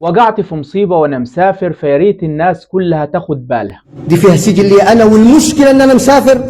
وقعت في مصيبة وأنا مسافر، فياريت الناس كلها تاخد بالها. دي فيها سجل لي أنا، والمشكلة إن أنا مسافر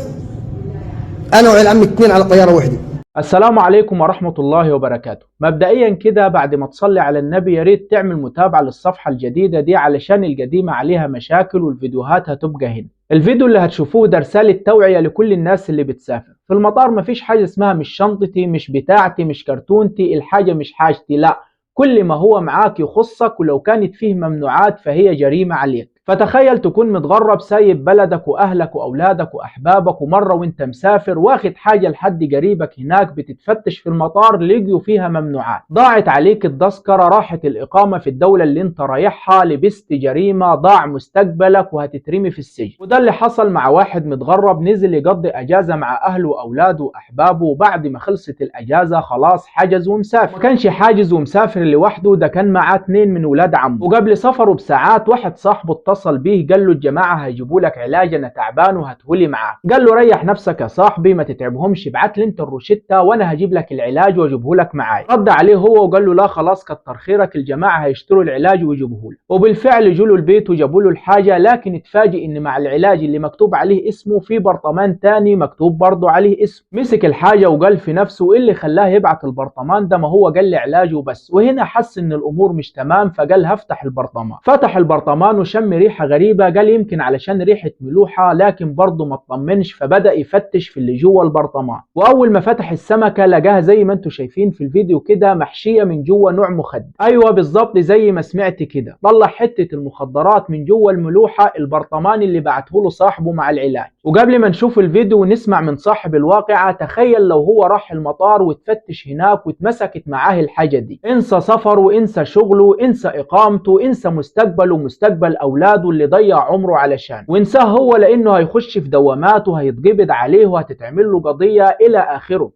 أنا وعيال عمي 2 على طيارة واحدة. السلام عليكم ورحمة الله وبركاته. مبدئيا كده بعد ما تصلي على النبي ياريت تعمل متابعة للصفحة الجديدة دي علشان القديمة عليها مشاكل والفيديوهات هتبقى هنا. الفيديو اللي هتشوفوه ده رسالة توعية لكل الناس اللي بتسافر. في المطار مفيش حاجة اسمها مش شنطتي، مش بتاعتي، مش كرتونتي، الحاجة مش حاجتي، لا، كل ما هو معاك يخصك، ولو كانت فيه ممنوعات فهي جريمة عليك. فتخيل تكون متغرب سايب بلدك وأهلك وأولادك وأحبابك، ومرة وانت مسافر واخد حاجة لحد قريبك هناك، بتتفتش في المطار لقيوا فيها ممنوعات، ضاعت عليك التذكرة، راحت الإقامة في الدولة اللي انت رايحها، لبست جريمة، ضاع مستقبلك وهتترمي في السجن. وده اللي حصل مع واحد متغرب نزل يقضي أجازة مع أهله وأولاده وأحبابه، وبعد ما خلصت الأجازة خلاص حجز ومسافر. ما كانش حاجز ومسافر لوحده، ده كان معاه 2 من ولاد عمه. وقبل سفره بساعات واحد صاحبه اتصل بيه قال له الجماعة هيجيبوا لك علاج، انا تعبان وهتهولي معاك. قال له ريح نفسك يا صاحبي، ما تتعبهمش، ابعت لي انت الروشتة وانا هجيب لك العلاج واجيبه لك معايا. رد عليه هو وقال له لا خلاص كتر خيرك، الجماعة هيشتروا العلاج ويجيبوه له. وبالفعل جوا له البيت وجابوا له الحاجة، لكن اتفاجئ ان مع العلاج اللي مكتوب عليه اسمه في برطمان تاني مكتوب برضه عليه اسمه. مسك الحاجة وقال في نفسه ايه اللي خلاه يبعت البرطمان ده، ما هو قال لي علاج وبس. وهنا حس ان الامور مش تمام، فقال هفتح البرطمان. فتح البرطمان وشم ريحة غريبة، قال يمكن علشان ريحة ملوحة، لكن برضه ما اطمنش، فبدأ يفتش في اللي جوه البرطمان. واول ما فتح السمكة لقاها زي ما انتم شايفين في الفيديو كده، محشية من جوه نوع مخدر. ايوه بالظبط زي ما سمعت كده، طلع حتة المخدرات من جوه الملوحة البرطمان اللي بعته له صاحبه مع العلاج. وقبل ما نشوف الفيديو ونسمع من صاحب الواقعة، تخيل لو هو راح المطار وتفتش هناك واتمسكت معاه الحاجة دي، انسى سفره، انسى شغله، انسى اقامته، انسى مستقبله ومستقبل اولاده اللي ضيع عمره علشان، وانساه هو، لانه هيخش في دوامات وهيتقبض عليه وهتتعمل له قضية الى اخره.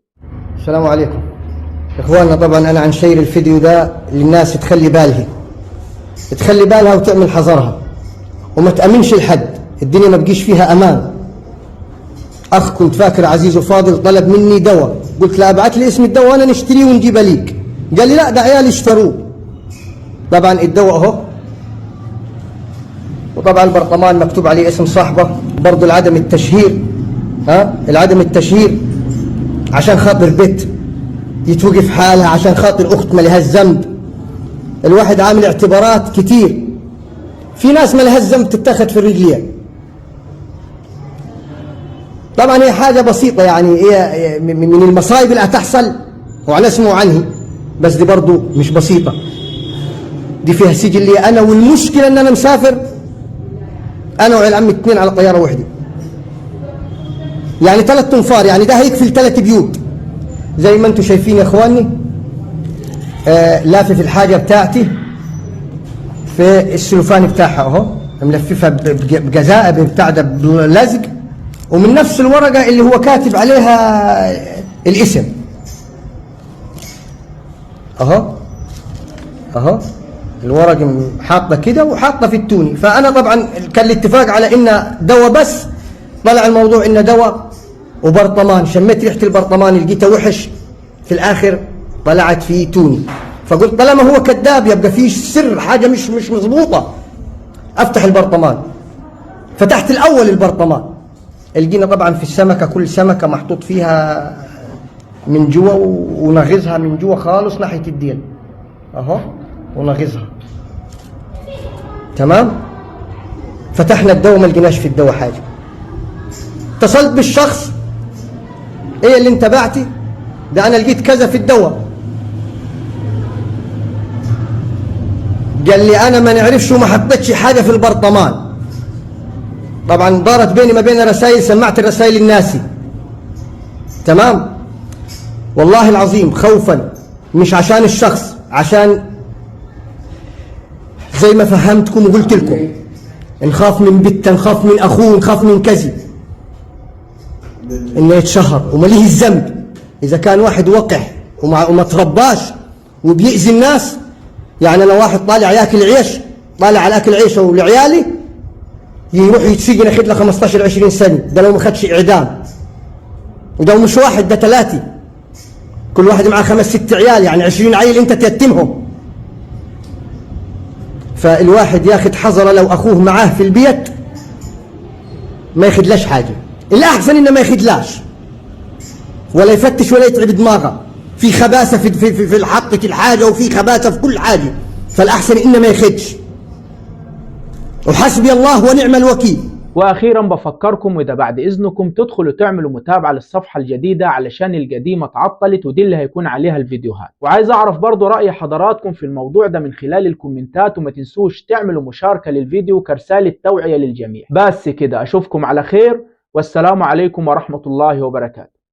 السلام عليكم اخواننا. طبعا انا عن شير الفيديو ده للناس تخلي بالها وتعمل حذرها وما تأمنش لحد، الدنيا ما بقيش فيها امان. اخ كنت فاكر عزيز وفاضل طلب مني دواء، قلت له ابعت لي اسم الدواء وانا نشتريه ونجيبه ليك، قال لي لا ده عيالي اشتروه. طبعا الدواء اهو، وطبعا البرطمان مكتوب عليه اسم صاحبه، برضه العدم التشهير، العدم التشهير عشان خاطر بيت يتوقف حالها، عشان خاطر اخت ما لها الذنب. الواحد عامل اعتبارات كتير، في ناس ما لها الذنب تتاخد في الرجلين. طبعا هي حاجه بسيطه، يعني هي من المصايب اللي هتحصل وعلى اسمه عنه، بس دي برضه مش بسيطه، دي فيها سجل لي انا، والمشكله ان انا مسافر انا وعيال عمي 2 على طياره واحده، يعني 3 تنفار، يعني ده هيكفي 3 بيوت زي ما انتم شايفين يا اخواني. لافف الحاجه بتاعتي في السلوفان بتاعها اهو، ملففها بجزاء بتاع ده بلزق، ومن نفس الورقه اللي هو كاتب عليها الاسم اهو الورق حاطه كده وحاطه في التوني. فانا طبعا كان الاتفاق على انه دواء، بس طلع الموضوع انه دواء وبرطمان. شميت ريحه البرطمان لقيته وحش، في الاخر طلعت فيه توني. فقلت طالما هو كذاب يبقى فيه سر، حاجه مش مظبوطه، افتح البرطمان. فتحت الاول البرطمان، لقينا طبعا في السمكه، كل سمكه محطوط فيها من جوا، ونغزها من جوا خالص ناحيه الديل اهو، ونغزها تمام. فتحنا الدواء ما لقيناش في الدواء حاجه. اتصلت بالشخص، ايه اللي انت بعتي ده؟ انا لقيت كذا في الدواء. قال لي انا ما نعرفش وما حطيتش حاجه في البرطمان. طبعا دارت بيني ما بين رسائل، سمعت الرسائل الناسي تمام. والله العظيم خوفا، مش عشان الشخص، عشان زي ما فهمتكم وقلت لكم، نخاف من بنته، نخاف من اخوه، نخاف من كذي، انه يتشهر وما ليه الذنب. اذا كان واحد وقح وما ترباش وبيأذي الناس، يعني انا واحد طالع ياكل عيش، طالع على اكل عيشه ولعيالي، يروح يتسجن ياخذ له 15 20 سنه، ده لو ما خدش اعدام. وده مش واحد، ده 3، كل واحد معاه 5 6 عيال، يعني 20 عيل انت تيتمهم. فالواحد ياخد حذره لو أخوه معاه في البيت ما ياخدلاش حاجة. الأحسن إنه ما ياخدلاش ولا يفتش ولا يتعب دماغه، في خباثة في حطة الحاجة وفي خباثة في كل حاجة، فالأحسن إنه ما ياخدش. وحسبي الله ونعم الوكيل. واخيرا بفكركم وده بعد اذنكم تدخلوا تعملوا متابعة للصفحة الجديدة علشان القديمة اتعطلت ودي اللي هيكون عليها الفيديوهات. وعايز اعرف برضو رأي حضراتكم في الموضوع ده من خلال الكومنتات، وما تنسوش تعملوا مشاركة للفيديو كرسالة توعية للجميع. بس كده اشوفكم على خير، والسلام عليكم ورحمة الله وبركاته.